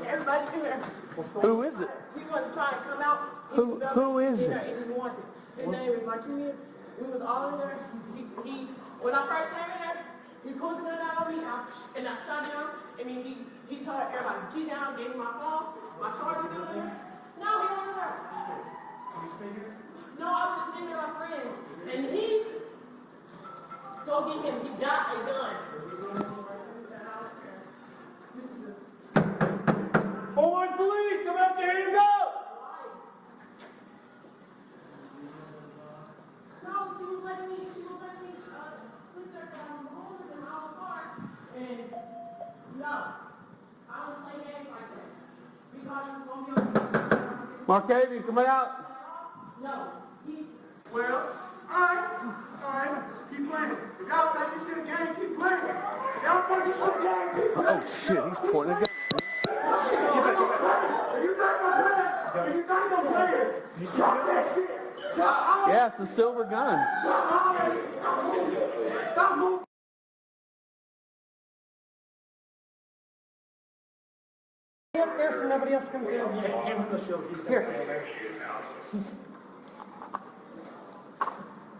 Everybody in there. Who is it? He wasn't trying to come out. Who is it? He wanted. His name is Martinez. We was all in there. When I first came in there, he pulled the gun out on me and I shot him. And then he told everybody, get down, gave me my phone. My charger still in there. No, he wasn't there. No, I was just sitting there with my friend. And he, go get him. He got a gun. Forward police, come up here to go! No, she was letting me split their holders in my own car. And no, I don't play games like that. Because it's going to be okay. Markavian, come out. No, Well, alright, keep playing. If y'all think this is a game, keep playing. If y'all think this is a game, keep playing. Oh shit, he's pointing a gun. If you think I'm playing, drop that shit. Yeah, it's a silver gun. Stop moving. up there so nobody else comes down. Here.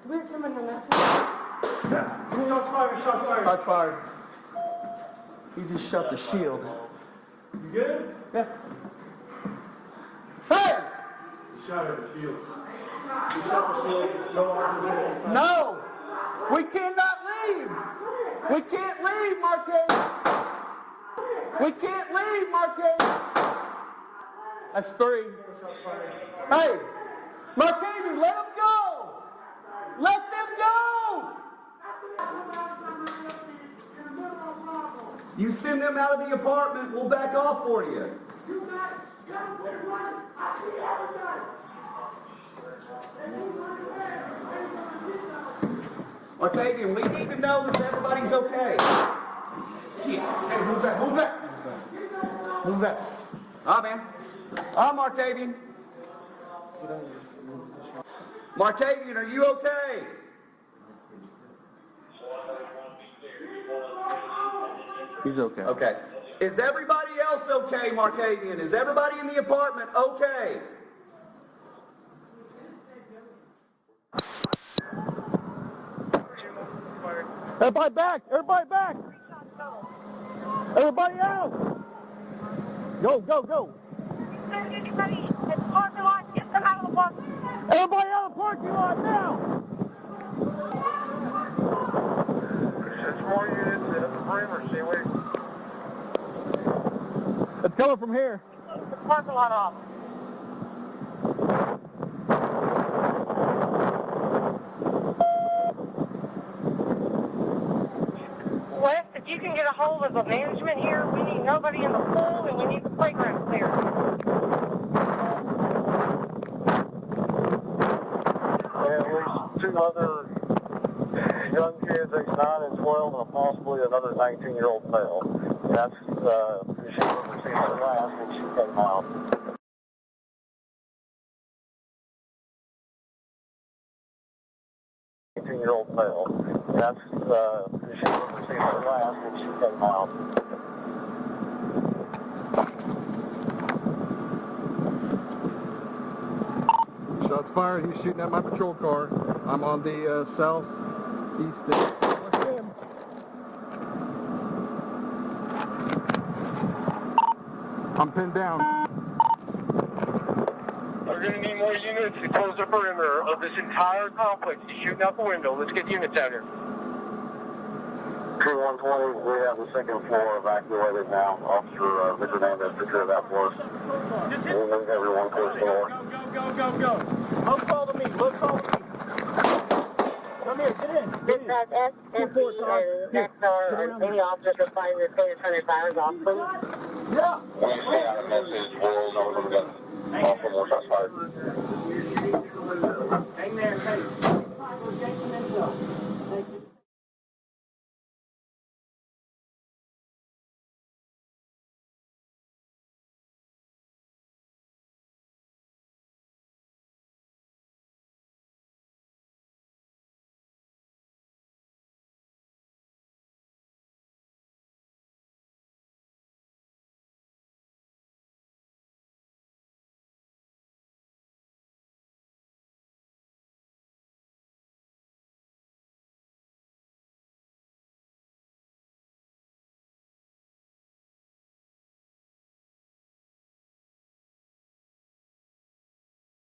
Do we have someone on that side? Shots fired, shots fired. Hot fired. He just shot the shield. You good? Yeah. Hey! You shot at the shield. You shot the shield. No arms. No! We cannot leave! We can't leave, Markavian! We can't leave, Markavian! That's 3. Hey! Markavian, let them go! Let them go! You send them out of the apartment, we'll back off for you. Markavian, we need to know that everybody's okay. Shit. Hey, move back, move back. Move back. Man. Markavian. Markavian, are you okay? He's okay. Okay. Is everybody else okay, Markavian? Is everybody in the apartment okay? Everybody back! Everybody back! Everybody out! Go, go, go! Everybody, it's parking lot, get them out of the parking lot. Everybody out of the parking lot now! There's 4 units at the perimeter, see where? It's coming from here. The parking lot off. Wes, if you can get a hold of the management here, we need nobody in the pool and we need the playground clear. And at least 2 other young kids, age 9 and 12, and possibly another 19-year-old male. That's she was seen her last when she came out. 19-year-old male. That's she was seen her last when she came out. Shots fired. He's shooting at my patrol car. I'm on the southeast end. I'm pinned down. We're going to need more units to close the perimeter of this entire complex. He's shooting out the window. Let's get units out here. Crew 120, we have the 2nd floor evacuated now. Officer Victor Hernandez took care of that for us. We'll move everyone towards the door. Go. Low call to me. Come here, get in. Dispatch SME, that's our any officers requiring to clear turn their sirens off, please. Yeah. When you send out a message, we'll know we're going to call for more shots fired. Hang there, hey.